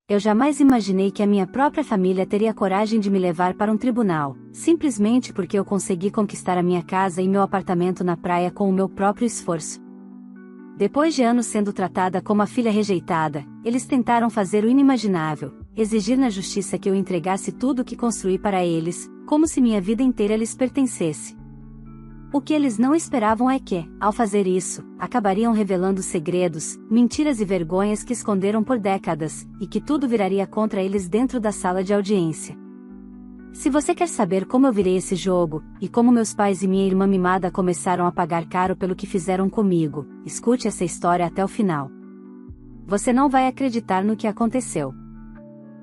Eu jamais imaginei que a minha própria família teria coragem de me levar para um tribunal, simplesmente porque eu consegui conquistar a minha casa e meu apartamento na praia com o meu próprio esforço. Depois de anos sendo tratada como a filha rejeitada, eles tentaram fazer o inimaginável, exigir na justiça que eu entregasse tudo o que construí para eles, como se minha vida inteira lhes pertencesse. O que eles não esperavam é que, ao fazer isso, acabariam revelando segredos, mentiras e vergonhas que esconderam por décadas, e que tudo viraria contra eles dentro da sala de audiência. Se você quer saber como eu virei esse jogo, e como meus pais e minha irmã mimada começaram a pagar caro pelo que fizeram comigo, escute essa história até o final. Você não vai acreditar no que aconteceu.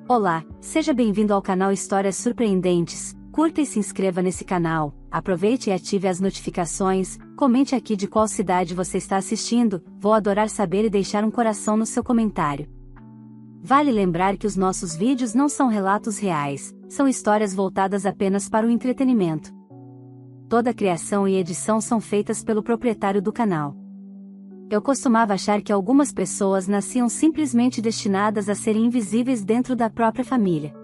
Olá, seja bem-vindo ao canal Histórias Surpreendentes. Curta e se inscreva nesse canal, aproveite e ative as notificações, comente aqui de qual cidade você está assistindo, vou adorar saber e deixar um coração no seu comentário. Vale lembrar que os nossos vídeos não são relatos reais, são histórias voltadas apenas para o entretenimento. Toda a criação e edição são feitas pelo proprietário do canal. Eu costumava achar que algumas pessoas nasciam simplesmente destinadas a serem invisíveis dentro da própria família.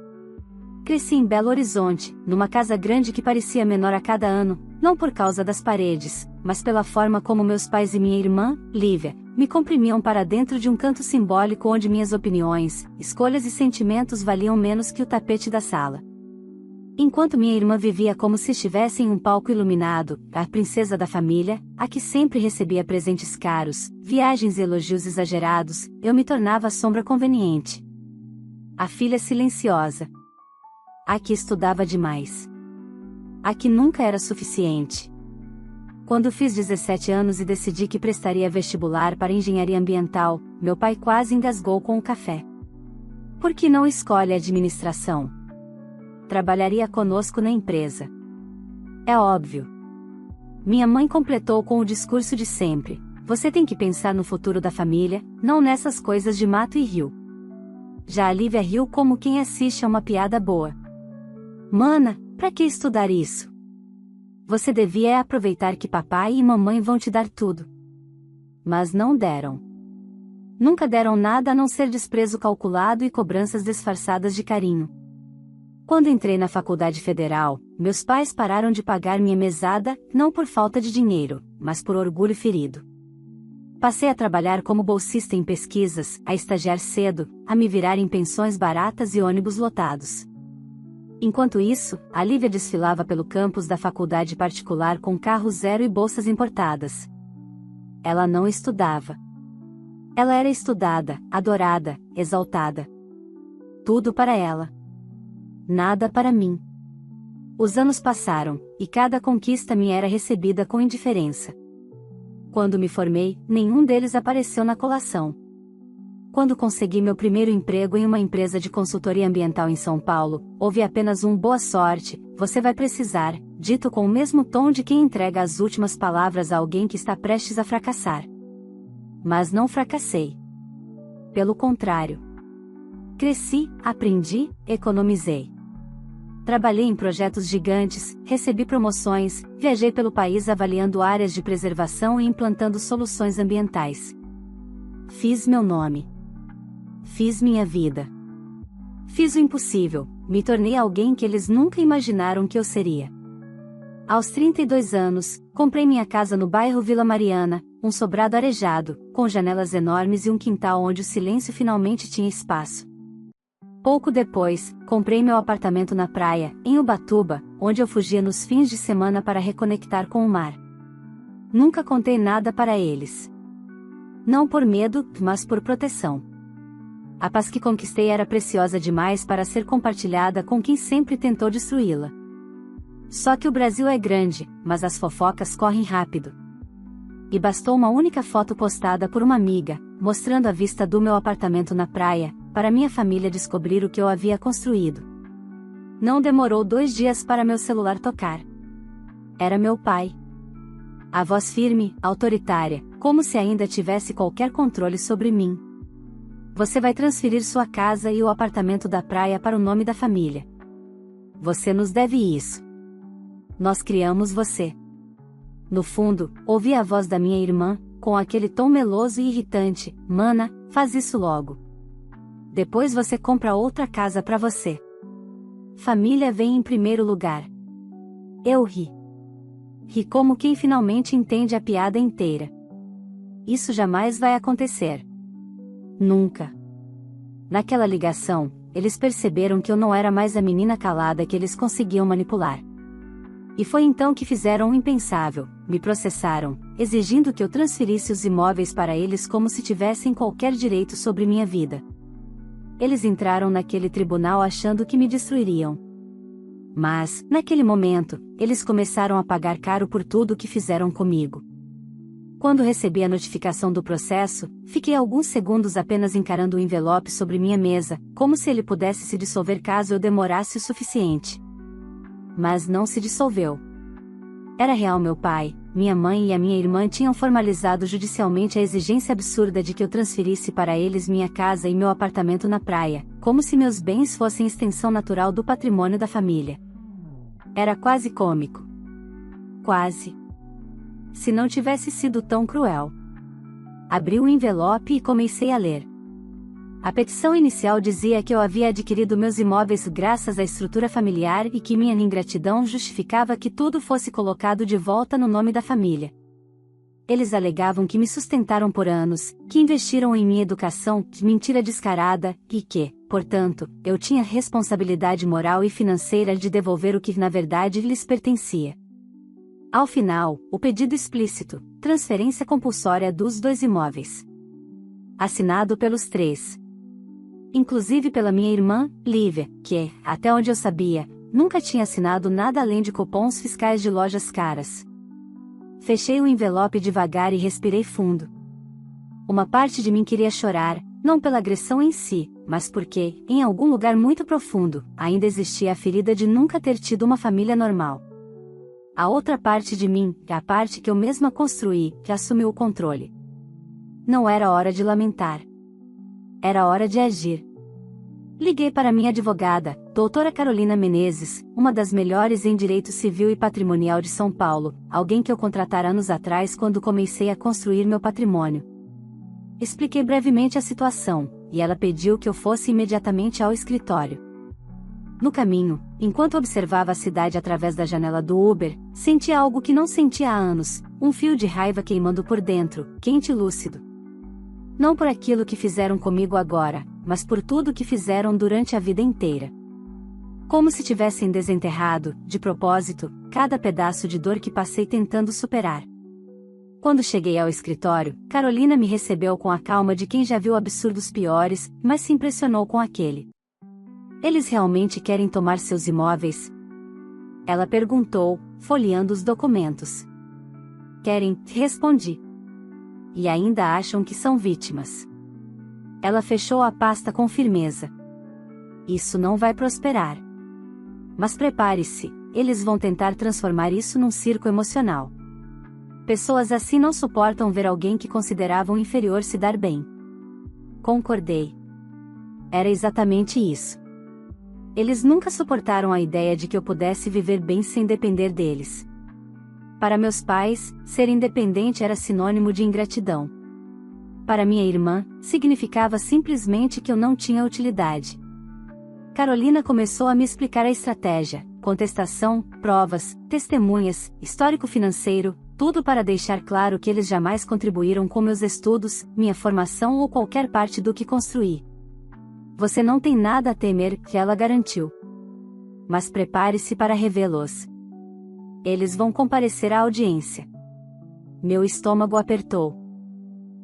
Cresci em Belo Horizonte, numa casa grande que parecia menor a cada ano, não por causa das paredes, mas pela forma como meus pais e minha irmã, Lívia, me comprimiam para dentro de um canto simbólico onde minhas opiniões, escolhas e sentimentos valiam menos que o tapete da sala. Enquanto minha irmã vivia como se estivesse em um palco iluminado, a princesa da família, a que sempre recebia presentes caros, viagens e elogios exagerados, eu me tornava a sombra conveniente. A filha silenciosa. A que estudava demais. A que nunca era suficiente. Quando fiz 17 anos e decidi que prestaria vestibular para engenharia ambiental, meu pai quase engasgou com o café. Por que não escolhe a administração? Trabalharia conosco na empresa. É óbvio. Minha mãe completou com o discurso de sempre: você tem que pensar no futuro da família, não nessas coisas de mato e rio. Já a Lívia riu como quem assiste a uma piada boa. Mana, pra que estudar isso? Você devia aproveitar que papai e mamãe vão te dar tudo. Mas não deram. Nunca deram nada a não ser desprezo calculado e cobranças disfarçadas de carinho. Quando entrei na faculdade federal, meus pais pararam de pagar minha mesada, não por falta de dinheiro, mas por orgulho ferido. Passei a trabalhar como bolsista em pesquisas, a estagiar cedo, a me virar em pensões baratas e ônibus lotados. Enquanto isso, a Lívia desfilava pelo campus da faculdade particular com carro zero e bolsas importadas. Ela não estudava. Ela era estudada, adorada, exaltada. Tudo para ela. Nada para mim. Os anos passaram, e cada conquista me era recebida com indiferença. Quando me formei, nenhum deles apareceu na colação. Quando consegui meu primeiro emprego em uma empresa de consultoria ambiental em São Paulo, houve apenas um boa sorte, você vai precisar, dito com o mesmo tom de quem entrega as últimas palavras a alguém que está prestes a fracassar. Mas não fracassei. Pelo contrário. Cresci, aprendi, economizei. Trabalhei em projetos gigantes, recebi promoções, viajei pelo país avaliando áreas de preservação e implantando soluções ambientais. Fiz meu nome. Fiz minha vida. Fiz o impossível, me tornei alguém que eles nunca imaginaram que eu seria. Aos 32 anos, comprei minha casa no bairro Vila Mariana, um sobrado arejado, com janelas enormes e um quintal onde o silêncio finalmente tinha espaço. Pouco depois, comprei meu apartamento na praia, em Ubatuba, onde eu fugia nos fins de semana para reconectar com o mar. Nunca contei nada para eles. Não por medo, mas por proteção. A paz que conquistei era preciosa demais para ser compartilhada com quem sempre tentou destruí-la. Só que o Brasil é grande, mas as fofocas correm rápido. E bastou uma única foto postada por uma amiga, mostrando a vista do meu apartamento na praia, para minha família descobrir o que eu havia construído. Não demorou 2 dias para meu celular tocar. Era meu pai. A voz firme, autoritária, como se ainda tivesse qualquer controle sobre mim. Você vai transferir sua casa e o apartamento da praia para o nome da família. Você nos deve isso. Nós criamos você. No fundo, ouvi a voz da minha irmã, com aquele tom meloso e irritante: Mana, faz isso logo. Depois você compra outra casa para você. Família vem em primeiro lugar. Eu ri. Ri como quem finalmente entende a piada inteira. Isso jamais vai acontecer. Nunca. Naquela ligação, eles perceberam que eu não era mais a menina calada que eles conseguiam manipular. E foi então que fizeram o impensável, me processaram, exigindo que eu transferisse os imóveis para eles como se tivessem qualquer direito sobre minha vida. Eles entraram naquele tribunal achando que me destruiriam. Mas, naquele momento, eles começaram a pagar caro por tudo o que fizeram comigo. Quando recebi a notificação do processo, fiquei alguns segundos apenas encarando o envelope sobre minha mesa, como se ele pudesse se dissolver caso eu demorasse o suficiente. Mas não se dissolveu. Era real. Meu pai, minha mãe e a minha irmã tinham formalizado judicialmente a exigência absurda de que eu transferisse para eles minha casa e meu apartamento na praia, como se meus bens fossem extensão natural do patrimônio da família. Era quase cômico. Quase. Se não tivesse sido tão cruel. Abri o envelope e comecei a ler. A petição inicial dizia que eu havia adquirido meus imóveis graças à estrutura familiar e que minha ingratidão justificava que tudo fosse colocado de volta no nome da família. Eles alegavam que me sustentaram por anos, que investiram em minha educação, mentira descarada, e que, portanto, eu tinha responsabilidade moral e financeira de devolver o que na verdade lhes pertencia. Ao final, o pedido explícito, transferência compulsória dos 2 imóveis. Assinado pelos 3. Inclusive pela minha irmã, Lívia, que, até onde eu sabia, nunca tinha assinado nada além de cupons fiscais de lojas caras. Fechei o envelope devagar e respirei fundo. Uma parte de mim queria chorar, não pela agressão em si, mas porque, em algum lugar muito profundo, ainda existia a ferida de nunca ter tido uma família normal. A outra parte de mim, a parte que eu mesma construí, que assumiu o controle. Não era hora de lamentar. Era hora de agir. Liguei para minha advogada, doutora Carolina Menezes, uma das melhores em direito civil e patrimonial de São Paulo, alguém que eu contratara anos atrás quando comecei a construir meu patrimônio. Expliquei brevemente a situação, e ela pediu que eu fosse imediatamente ao escritório. No caminho, enquanto observava a cidade através da janela do Uber, senti algo que não sentia há anos, um fio de raiva queimando por dentro, quente e lúcido. Não por aquilo que fizeram comigo agora, mas por tudo que fizeram durante a vida inteira. Como se tivessem desenterrado, de propósito, cada pedaço de dor que passei tentando superar. Quando cheguei ao escritório, Carolina me recebeu com a calma de quem já viu absurdos piores, mas se impressionou com aquele. Eles realmente querem tomar seus imóveis? Ela perguntou, folheando os documentos. Querem, respondi. E ainda acham que são vítimas. Ela fechou a pasta com firmeza. Isso não vai prosperar. Mas prepare-se, eles vão tentar transformar isso num circo emocional. Pessoas assim não suportam ver alguém que consideravam inferior se dar bem. Concordei. Era exatamente isso. Eles nunca suportaram a ideia de que eu pudesse viver bem sem depender deles. Para meus pais, ser independente era sinônimo de ingratidão. Para minha irmã, significava simplesmente que eu não tinha utilidade. Carolina começou a me explicar a estratégia, contestação, provas, testemunhas, histórico financeiro, tudo para deixar claro que eles jamais contribuíram com meus estudos, minha formação ou qualquer parte do que construí. Você não tem nada a temer, que ela garantiu. Mas prepare-se para revê-los. Eles vão comparecer à audiência. Meu estômago apertou.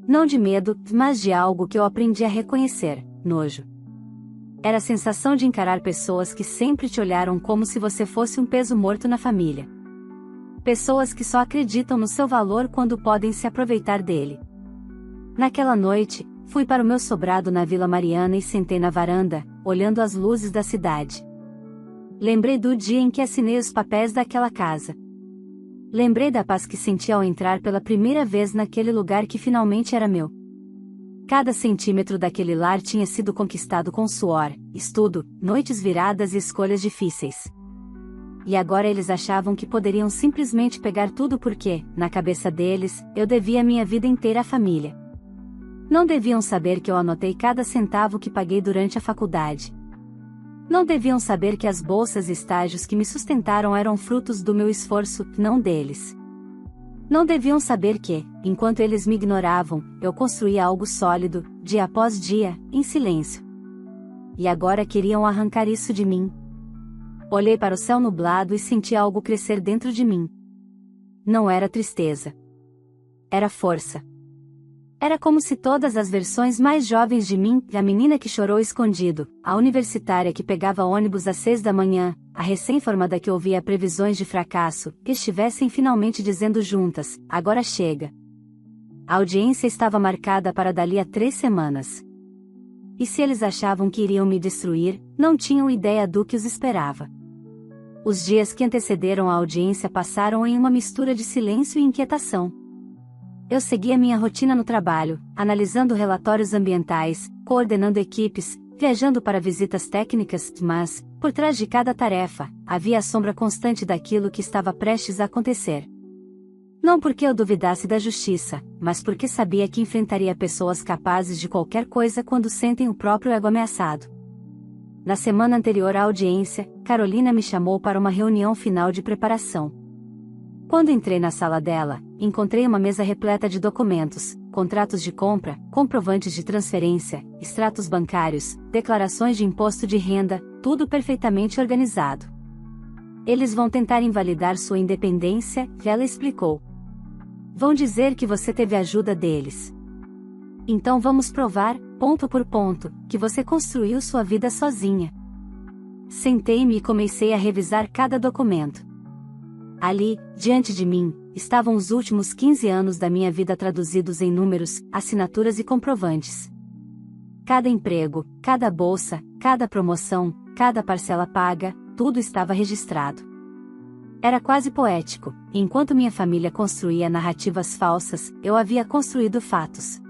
Não de medo, mas de algo que eu aprendi a reconhecer, nojo. Era a sensação de encarar pessoas que sempre te olharam como se você fosse um peso morto na família. Pessoas que só acreditam no seu valor quando podem se aproveitar dele. Naquela noite, fui para o meu sobrado na Vila Mariana e sentei na varanda, olhando as luzes da cidade. Lembrei do dia em que assinei os papéis daquela casa. Lembrei da paz que senti ao entrar pela primeira vez naquele lugar que finalmente era meu. Cada centímetro daquele lar tinha sido conquistado com suor, estudo, noites viradas e escolhas difíceis. E agora eles achavam que poderiam simplesmente pegar tudo porque, na cabeça deles, eu devia minha vida inteira à família. Não deviam saber que eu anotei cada centavo que paguei durante a faculdade. Não deviam saber que as bolsas e estágios que me sustentaram eram frutos do meu esforço, não deles. Não deviam saber que, enquanto eles me ignoravam, eu construía algo sólido, dia após dia, em silêncio. E agora queriam arrancar isso de mim. Olhei para o céu nublado e senti algo crescer dentro de mim. Não era tristeza. Era força. Era como se todas as versões mais jovens de mim, a menina que chorou escondido, a universitária que pegava ônibus às 6 da manhã, a recém-formada que ouvia previsões de fracasso, estivessem finalmente dizendo juntas, agora chega. A audiência estava marcada para dali a 3 semanas. E se eles achavam que iriam me destruir, não tinham ideia do que os esperava. Os dias que antecederam a audiência passaram em uma mistura de silêncio e inquietação. Eu seguia minha rotina no trabalho, analisando relatórios ambientais, coordenando equipes, viajando para visitas técnicas, mas, por trás de cada tarefa, havia a sombra constante daquilo que estava prestes a acontecer. Não porque eu duvidasse da justiça, mas porque sabia que enfrentaria pessoas capazes de qualquer coisa quando sentem o próprio ego ameaçado. Na semana anterior à audiência, Carolina me chamou para uma reunião final de preparação. Quando entrei na sala dela, encontrei uma mesa repleta de documentos, contratos de compra, comprovantes de transferência, extratos bancários, declarações de imposto de renda, tudo perfeitamente organizado. Eles vão tentar invalidar sua independência, ela explicou. Vão dizer que você teve ajuda deles. Então vamos provar, ponto por ponto, que você construiu sua vida sozinha. Sentei-me e comecei a revisar cada documento. Ali, diante de mim, estavam os últimos 15 anos da minha vida traduzidos em números, assinaturas e comprovantes. Cada emprego, cada bolsa, cada promoção, cada parcela paga, tudo estava registrado. Era quase poético, e enquanto minha família construía narrativas falsas, eu havia construído fatos.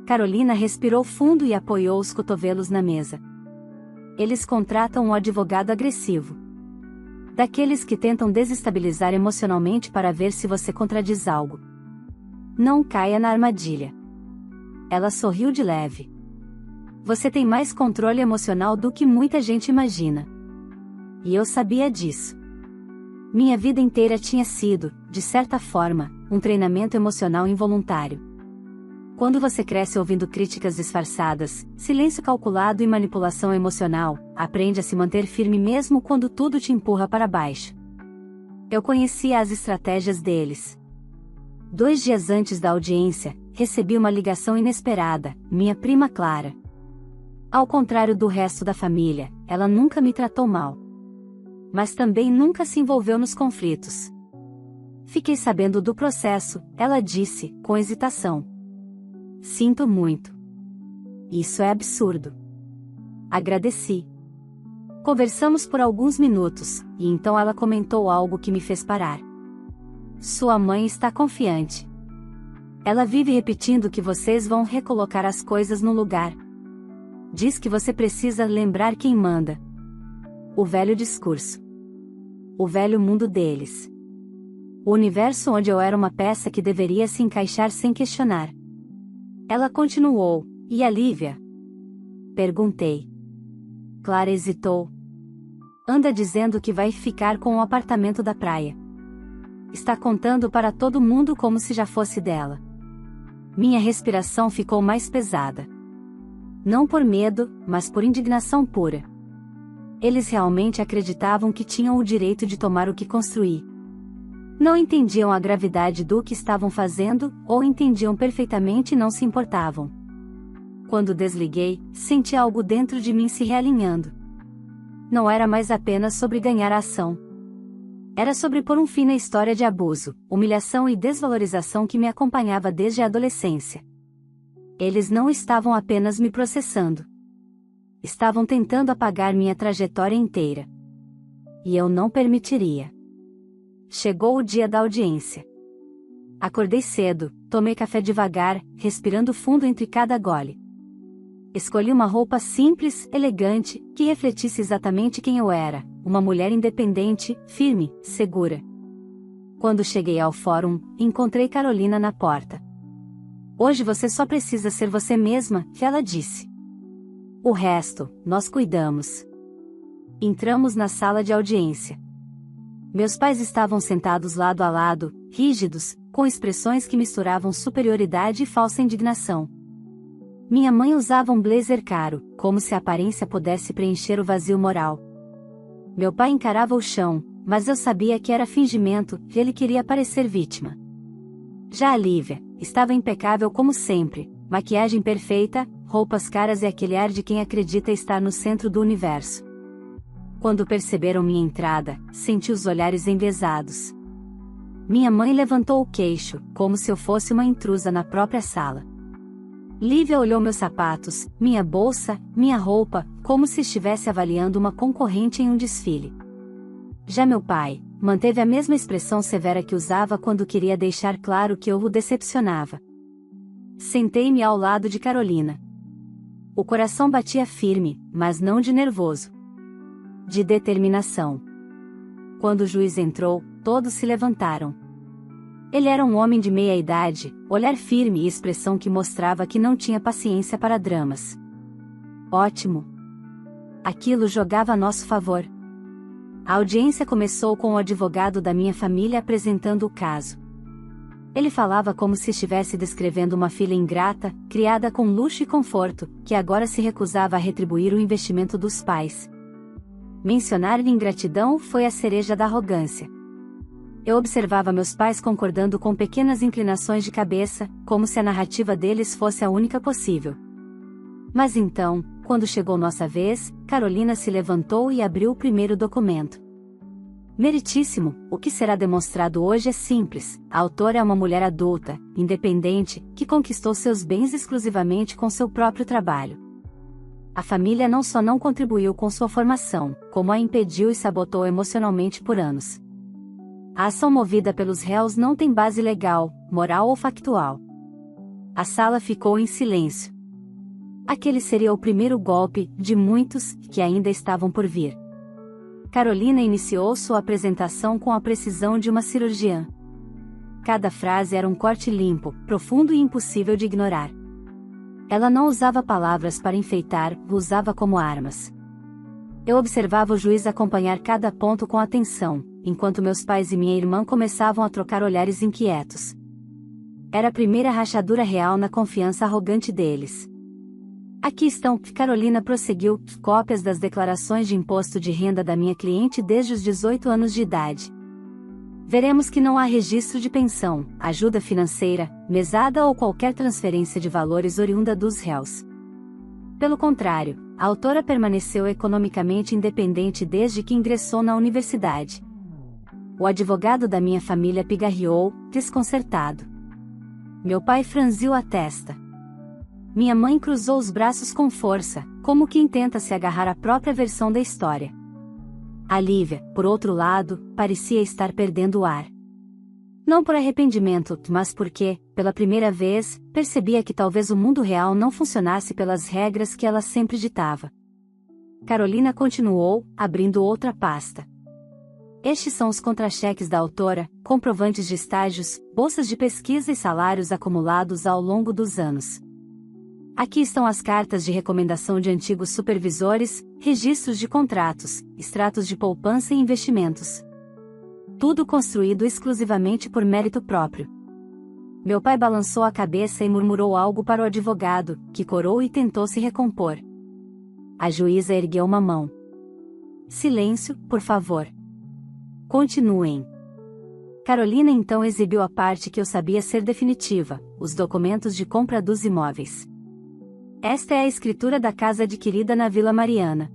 Carolina respirou fundo e apoiou os cotovelos na mesa. Eles contratam um advogado agressivo. Daqueles que tentam desestabilizar emocionalmente para ver se você contradiz algo. Não caia na armadilha. Ela sorriu de leve. Você tem mais controle emocional do que muita gente imagina. E eu sabia disso. Minha vida inteira tinha sido, de certa forma, um treinamento emocional involuntário. Quando você cresce ouvindo críticas disfarçadas, silêncio calculado e manipulação emocional, aprende a se manter firme mesmo quando tudo te empurra para baixo. Eu conhecia as estratégias deles. 2 dias antes da audiência, recebi uma ligação inesperada, minha prima Clara. Ao contrário do resto da família, ela nunca me tratou mal. Mas também nunca se envolveu nos conflitos. Fiquei sabendo do processo, ela disse, com hesitação. Sinto muito. Isso é absurdo. Agradeci. Conversamos por alguns minutos, e então ela comentou algo que me fez parar. Sua mãe está confiante. Ela vive repetindo que vocês vão recolocar as coisas no lugar. Diz que você precisa lembrar quem manda. O velho discurso. O velho mundo deles. O universo onde eu era uma peça que deveria se encaixar sem questionar. Ela continuou, e a Lívia? Perguntei. Clara hesitou. Anda dizendo que vai ficar com o apartamento da praia. Está contando para todo mundo como se já fosse dela. Minha respiração ficou mais pesada. Não por medo, mas por indignação pura. Eles realmente acreditavam que tinham o direito de tomar o que construí. Não entendiam a gravidade do que estavam fazendo, ou entendiam perfeitamente e não se importavam. Quando desliguei, senti algo dentro de mim se realinhando. Não era mais apenas sobre ganhar a ação. Era sobre pôr um fim na história de abuso, humilhação e desvalorização que me acompanhava desde a adolescência. Eles não estavam apenas me processando. Estavam tentando apagar minha trajetória inteira. E eu não permitiria. Chegou o dia da audiência. Acordei cedo, tomei café devagar, respirando fundo entre cada gole. Escolhi uma roupa simples, elegante, que refletisse exatamente quem eu era, uma mulher independente, firme, segura. Quando cheguei ao fórum, encontrei Carolina na porta. Hoje você só precisa ser você mesma, ela disse. O resto, nós cuidamos. Entramos na sala de audiência. Meus pais estavam sentados lado a lado, rígidos, com expressões que misturavam superioridade e falsa indignação. Minha mãe usava um blazer caro, como se a aparência pudesse preencher o vazio moral. Meu pai encarava o chão, mas eu sabia que era fingimento, e ele queria parecer vítima. Já a Lívia, estava impecável como sempre, maquiagem perfeita, roupas caras e aquele ar de quem acredita estar no centro do universo. Quando perceberam minha entrada, senti os olhares enviesados. Minha mãe levantou o queixo, como se eu fosse uma intrusa na própria sala. Lívia olhou meus sapatos, minha bolsa, minha roupa, como se estivesse avaliando uma concorrente em um desfile. Já meu pai, manteve a mesma expressão severa que usava quando queria deixar claro que eu o decepcionava. Sentei-me ao lado de Carolina. O coração batia firme, mas não de nervoso. De determinação. Quando o juiz entrou, todos se levantaram. Ele era um homem de meia idade, olhar firme e expressão que mostrava que não tinha paciência para dramas. Ótimo! Aquilo jogava a nosso favor. A audiência começou com o advogado da minha família apresentando o caso. Ele falava como se estivesse descrevendo uma filha ingrata, criada com luxo e conforto, que agora se recusava a retribuir o investimento dos pais. Mencionar-lhe ingratidão foi a cereja da arrogância. Eu observava meus pais concordando com pequenas inclinações de cabeça, como se a narrativa deles fosse a única possível. Mas então, quando chegou nossa vez, Carolina se levantou e abriu o primeiro documento. Meritíssimo, o que será demonstrado hoje é simples. A autora é uma mulher adulta, independente, que conquistou seus bens exclusivamente com seu próprio trabalho. A família não só não contribuiu com sua formação, como a impediu e sabotou emocionalmente por anos. A ação movida pelos réus não tem base legal, moral ou factual. A sala ficou em silêncio. Aquele seria o primeiro golpe, de muitos, que ainda estavam por vir. Carolina iniciou sua apresentação com a precisão de uma cirurgiã. Cada frase era um corte limpo, profundo e impossível de ignorar. Ela não usava palavras para enfeitar, usava como armas. Eu observava o juiz acompanhar cada ponto com atenção, enquanto meus pais e minha irmã começavam a trocar olhares inquietos. Era a primeira rachadura real na confiança arrogante deles. Aqui estão, Carolina prosseguiu, cópias das declarações de imposto de renda da minha cliente desde os 18 anos de idade. Veremos que não há registro de pensão, ajuda financeira, mesada ou qualquer transferência de valores oriunda dos réus. Pelo contrário, a autora permaneceu economicamente independente desde que ingressou na universidade. O advogado da minha família pigarreou, desconcertado. Meu pai franziu a testa. Minha mãe cruzou os braços com força, como quem tenta se agarrar à própria versão da história. A Lívia, por outro lado, parecia estar perdendo o ar. Não por arrependimento, mas porque, pela primeira vez, percebia que talvez o mundo real não funcionasse pelas regras que ela sempre ditava. Carolina continuou, abrindo outra pasta. Estes são os contra-cheques da autora, comprovantes de estágios, bolsas de pesquisa e salários acumulados ao longo dos anos. Aqui estão as cartas de recomendação de antigos supervisores, registros de contratos, extratos de poupança e investimentos. Tudo construído exclusivamente por mérito próprio. Meu pai balançou a cabeça e murmurou algo para o advogado, que corou e tentou se recompor. A juíza ergueu uma mão. Silêncio, por favor. Continuem. Carolina então exibiu a parte que eu sabia ser definitiva, os documentos de compra dos imóveis. Esta é a escritura da casa adquirida na Vila Mariana.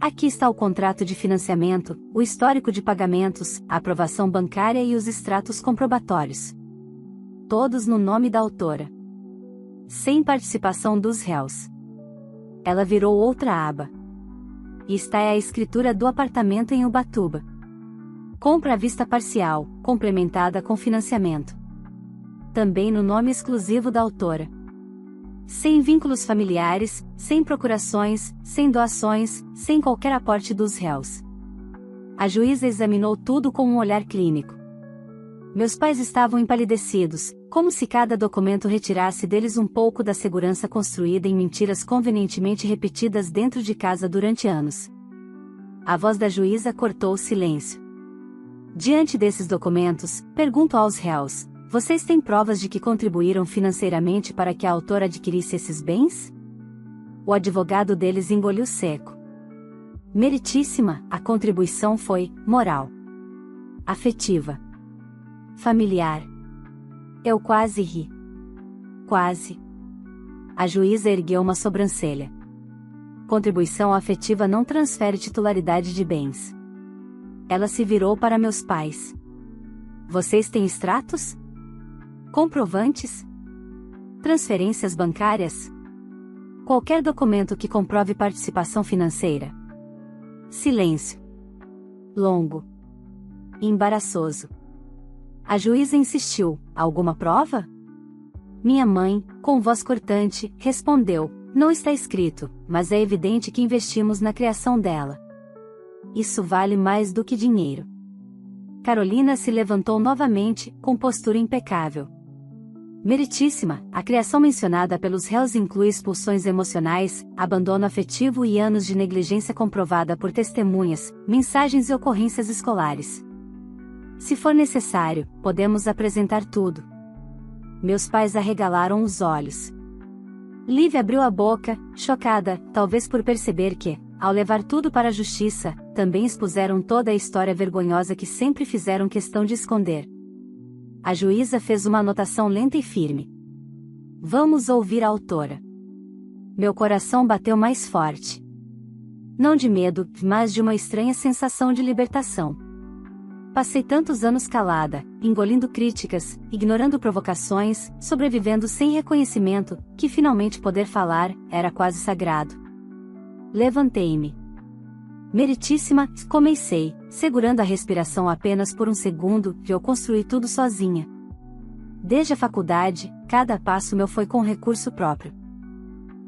Aqui está o contrato de financiamento, o histórico de pagamentos, a aprovação bancária e os extratos comprobatórios. Todos no nome da autora. Sem participação dos réus. Ela virou outra aba. E está a escritura do apartamento em Ubatuba. Compra à vista parcial, complementada com financiamento. Também no nome exclusivo da autora. Sem vínculos familiares, sem procurações, sem doações, sem qualquer aporte dos réus. A juíza examinou tudo com um olhar clínico. Meus pais estavam empalidecidos, como se cada documento retirasse deles um pouco da segurança construída em mentiras convenientemente repetidas dentro de casa durante anos. A voz da juíza cortou o silêncio. Diante desses documentos, pergunto aos réus: vocês têm provas de que contribuíram financeiramente para que a autora adquirisse esses bens? O advogado deles engoliu seco. Meritíssima, a contribuição foi moral, afetiva, familiar. Eu quase ri. Quase. A juíza ergueu uma sobrancelha. Contribuição afetiva não transfere titularidade de bens. Ela se virou para meus pais. Vocês têm extratos? Comprovantes? Transferências bancárias? Qualquer documento que comprove participação financeira. Silêncio. Longo. Embaraçoso. A juíza insistiu: alguma prova? Minha mãe, com voz cortante, respondeu: não está escrito, mas é evidente que investimos na criação dela. Isso vale mais do que dinheiro. Carolina se levantou novamente, com postura impecável. Meritíssima, a criação mencionada pelos réus inclui expulsões emocionais, abandono afetivo e anos de negligência comprovada por testemunhas, mensagens e ocorrências escolares. Se for necessário, podemos apresentar tudo. Meus pais arregalaram os olhos. Liv abriu a boca, chocada, talvez por perceber que, ao levar tudo para a justiça, também expuseram toda a história vergonhosa que sempre fizeram questão de esconder. A juíza fez uma anotação lenta e firme. Vamos ouvir a autora. Meu coração bateu mais forte. Não de medo, mas de uma estranha sensação de libertação. Passei tantos anos calada, engolindo críticas, ignorando provocações, sobrevivendo sem reconhecimento, que finalmente poder falar era quase sagrado. Levantei-me. Meritíssima, comecei, segurando a respiração apenas por um segundo, que eu construí tudo sozinha. Desde a faculdade, cada passo meu foi com recurso próprio.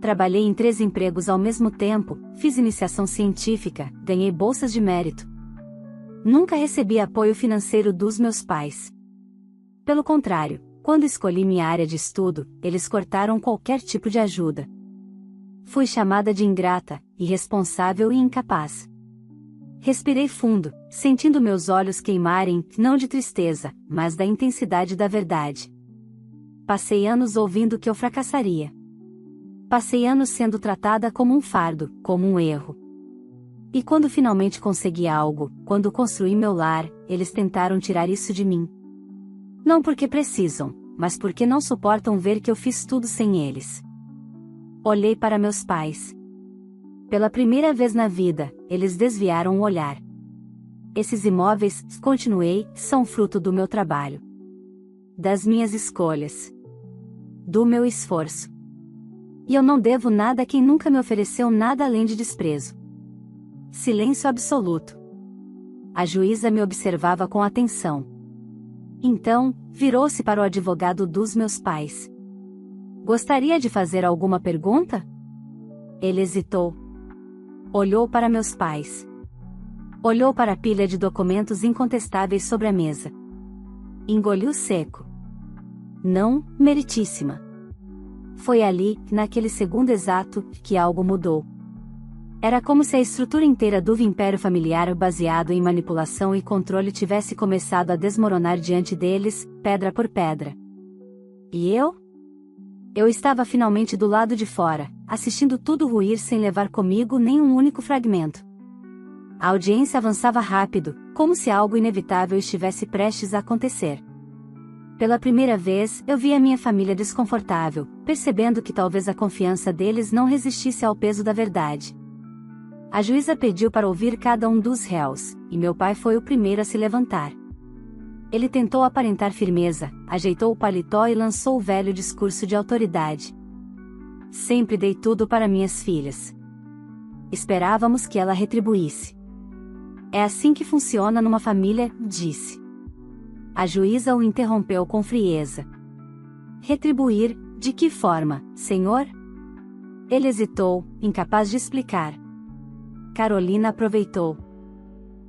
Trabalhei em 3 empregos ao mesmo tempo, fiz iniciação científica, ganhei bolsas de mérito. Nunca recebi apoio financeiro dos meus pais. Pelo contrário, quando escolhi minha área de estudo, eles cortaram qualquer tipo de ajuda. Fui chamada de ingrata, irresponsável e incapaz. Respirei fundo, sentindo meus olhos queimarem, não de tristeza, mas da intensidade da verdade. Passei anos ouvindo que eu fracassaria. Passei anos sendo tratada como um fardo, como um erro. E quando finalmente consegui algo, quando construí meu lar, eles tentaram tirar isso de mim. Não porque precisam, mas porque não suportam ver que eu fiz tudo sem eles. Olhei para meus pais. Pela primeira vez na vida, eles desviaram o olhar. Esses imóveis, continuei, são fruto do meu trabalho. Das minhas escolhas. Do meu esforço. E eu não devo nada a quem nunca me ofereceu nada além de desprezo. Silêncio absoluto. A juíza me observava com atenção. Então, virou-se para o advogado dos meus pais. Gostaria de fazer alguma pergunta? Ele hesitou. Olhou para meus pais. Olhou para a pilha de documentos incontestáveis sobre a mesa. Engoliu seco. Não, meritíssima. Foi ali, naquele segundo exato, que algo mudou. Era como se a estrutura inteira do império familiar baseado em manipulação e controle tivesse começado a desmoronar diante deles, pedra por pedra. E eu? Eu estava finalmente do lado de fora, assistindo tudo ruir sem levar comigo nem um único fragmento. A audiência avançava rápido, como se algo inevitável estivesse prestes a acontecer. Pela primeira vez, eu vi a minha família desconfortável, percebendo que talvez a confiança deles não resistisse ao peso da verdade. A juíza pediu para ouvir cada um dos réus, e meu pai foi o primeiro a se levantar. Ele tentou aparentar firmeza, ajeitou o paletó e lançou o velho discurso de autoridade. Sempre dei tudo para minhas filhas. Esperávamos que ela retribuísse. É assim que funciona numa família, disse. A juíza o interrompeu com frieza. Retribuir, de que forma, senhor? Ele hesitou, incapaz de explicar. Carolina aproveitou.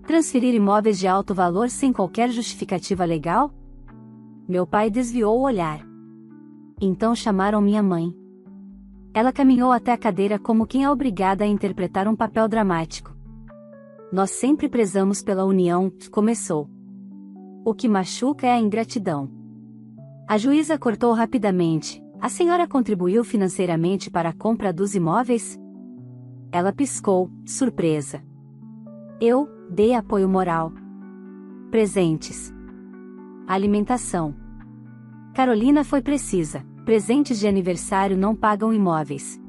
Transferir imóveis de alto valor sem qualquer justificativa legal? Meu pai desviou o olhar. Então chamaram minha mãe. Ela caminhou até a cadeira como quem é obrigada a interpretar um papel dramático. Nós sempre prezamos pela união, começou. O que machuca é a ingratidão. A juíza cortou rapidamente. A senhora contribuiu financeiramente para a compra dos imóveis? Ela piscou, surpresa. Eu dei apoio moral. Presentes. Alimentação. Carolina foi precisa. Presentes de aniversário não pagam imóveis.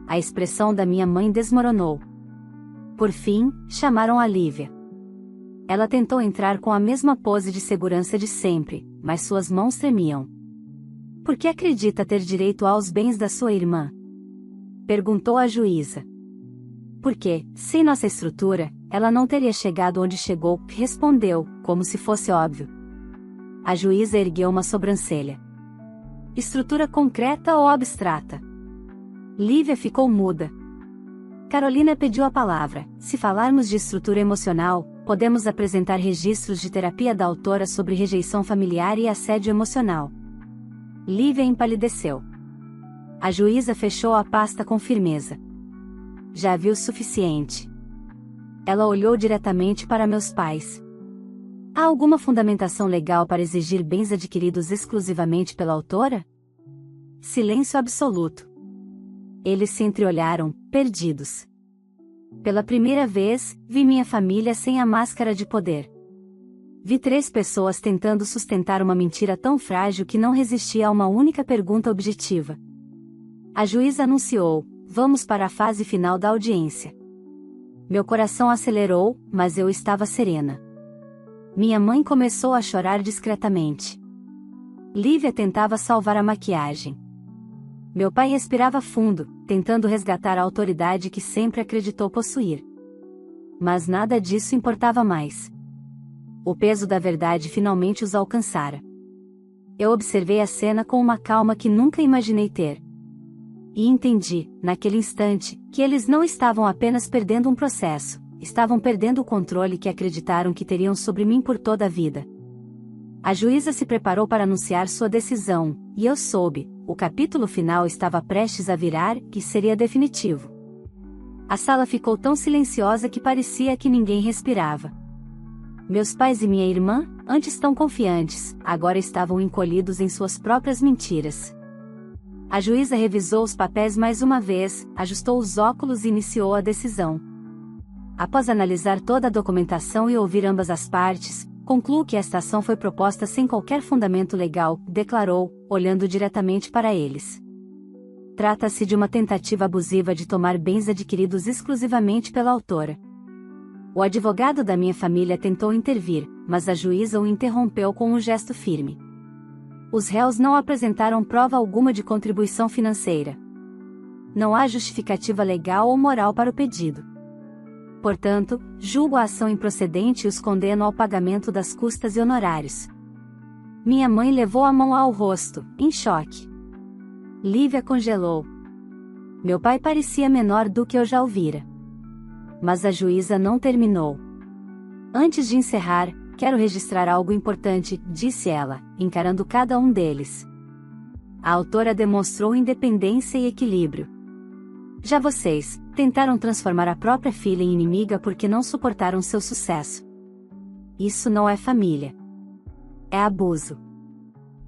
A expressão da minha mãe desmoronou. Por fim, chamaram a Lívia. Ela tentou entrar com a mesma pose de segurança de sempre, mas suas mãos tremiam. Por que acredita ter direito aos bens da sua irmã? Perguntou a juíza. Porque, sem nossa estrutura, ela não teria chegado onde chegou, respondeu, como se fosse óbvio. A juíza ergueu uma sobrancelha. Estrutura concreta ou abstrata? Lívia ficou muda. Carolina pediu a palavra. Se falarmos de estrutura emocional, podemos apresentar registros de terapia da autora sobre rejeição familiar e assédio emocional. Lívia empalideceu. A juíza fechou a pasta com firmeza. Já viu o suficiente. Ela olhou diretamente para meus pais. Há alguma fundamentação legal para exigir bens adquiridos exclusivamente pela autora? Silêncio absoluto. Eles se entreolharam, perdidos. Pela primeira vez, vi minha família sem a máscara de poder. Vi 3 pessoas tentando sustentar uma mentira tão frágil que não resistia a uma única pergunta objetiva. A juíza anunciou: vamos para a fase final da audiência. Meu coração acelerou, mas eu estava serena. Minha mãe começou a chorar discretamente. Lívia tentava salvar a maquiagem. Meu pai respirava fundo, tentando resgatar a autoridade que sempre acreditou possuir. Mas nada disso importava mais. O peso da verdade finalmente os alcançara. Eu observei a cena com uma calma que nunca imaginei ter. E entendi, naquele instante, que eles não estavam apenas perdendo um processo, estavam perdendo o controle que acreditaram que teriam sobre mim por toda a vida. A juíza se preparou para anunciar sua decisão, e eu soube, o capítulo final estava prestes a virar, que seria definitivo. A sala ficou tão silenciosa que parecia que ninguém respirava. Meus pais e minha irmã, antes tão confiantes, agora estavam encolhidos em suas próprias mentiras. A juíza revisou os papéis mais uma vez, ajustou os óculos e iniciou a decisão. Após analisar toda a documentação e ouvir ambas as partes, concluo que esta ação foi proposta sem qualquer fundamento legal, declarou, olhando diretamente para eles. Trata-se de uma tentativa abusiva de tomar bens adquiridos exclusivamente pela autora. O advogado da minha família tentou intervir, mas a juíza o interrompeu com um gesto firme. Os réus não apresentaram prova alguma de contribuição financeira. Não há justificativa legal ou moral para o pedido. Portanto, julgo a ação improcedente e os condeno ao pagamento das custas e honorários. Minha mãe levou a mão ao rosto, em choque. Lívia congelou. Meu pai parecia menor do que eu já ouvira. Mas a juíza não terminou. Antes de encerrar, quero registrar algo importante, disse ela, encarando cada um deles. A autora demonstrou independência e equilíbrio. Já vocês, tentaram transformar a própria filha em inimiga porque não suportaram seu sucesso. Isso não é família. É abuso.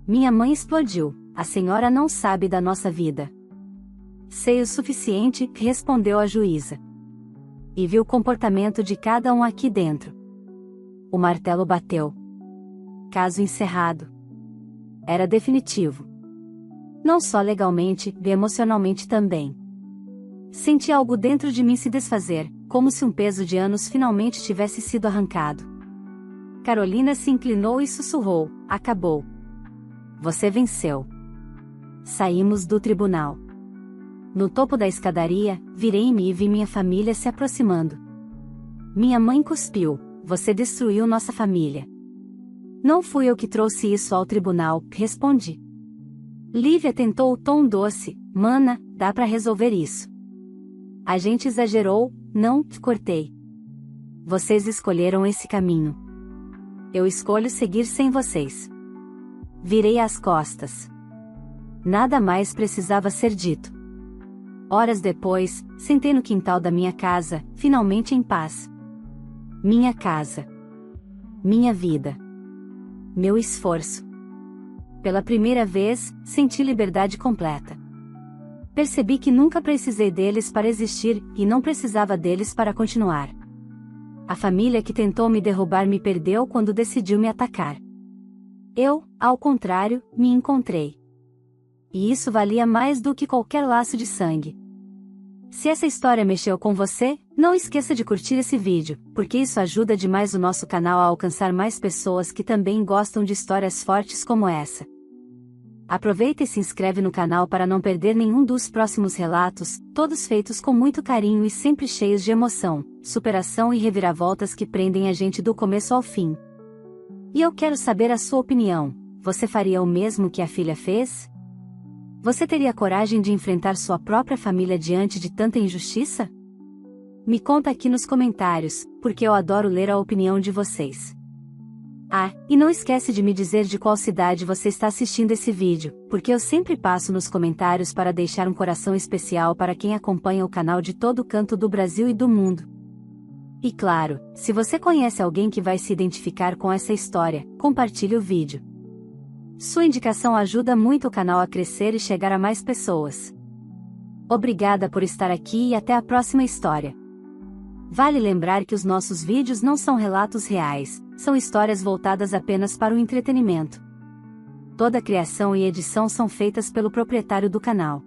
Minha mãe explodiu. A senhora não sabe da nossa vida. Sei o suficiente, respondeu a juíza. E vi o comportamento de cada um aqui dentro. O martelo bateu. Caso encerrado. Era definitivo. Não só legalmente, e emocionalmente também. Senti algo dentro de mim se desfazer, como se um peso de anos finalmente tivesse sido arrancado. Carolina se inclinou e sussurrou: acabou. Você venceu. Saímos do tribunal. No topo da escadaria, virei-me e vi minha família se aproximando. Minha mãe cuspiu: você destruiu nossa família. Não fui eu que trouxe isso ao tribunal, respondi. Lívia tentou o tom doce: mana, dá para resolver isso. A gente exagerou, não, cortei. Vocês escolheram esse caminho. Eu escolho seguir sem vocês. Virei as costas. Nada mais precisava ser dito. Horas depois, sentei no quintal da minha casa, finalmente em paz. Minha casa. Minha vida. Meu esforço. Pela primeira vez, senti liberdade completa. Percebi que nunca precisei deles para existir, e não precisava deles para continuar. A família que tentou me derrubar me perdeu quando decidiu me atacar. Eu, ao contrário, me encontrei. E isso valia mais do que qualquer laço de sangue. Se essa história mexeu com você, não esqueça de curtir esse vídeo, porque isso ajuda demais o nosso canal a alcançar mais pessoas que também gostam de histórias fortes como essa. Aproveita e se inscreve no canal para não perder nenhum dos próximos relatos, todos feitos com muito carinho e sempre cheios de emoção, superação e reviravoltas que prendem a gente do começo ao fim. E eu quero saber a sua opinião. Você faria o mesmo que a filha fez? Você teria coragem de enfrentar sua própria família diante de tanta injustiça? Me conta aqui nos comentários, porque eu adoro ler a opinião de vocês. Ah, e não esquece de me dizer de qual cidade você está assistindo esse vídeo, porque eu sempre passo nos comentários para deixar um coração especial para quem acompanha o canal de todo canto do Brasil e do mundo. E claro, se você conhece alguém que vai se identificar com essa história, compartilhe o vídeo. Sua indicação ajuda muito o canal a crescer e chegar a mais pessoas. Obrigada por estar aqui e até a próxima história. Vale lembrar que os nossos vídeos não são relatos reais, são histórias voltadas apenas para o entretenimento. Toda a criação e edição são feitas pelo proprietário do canal.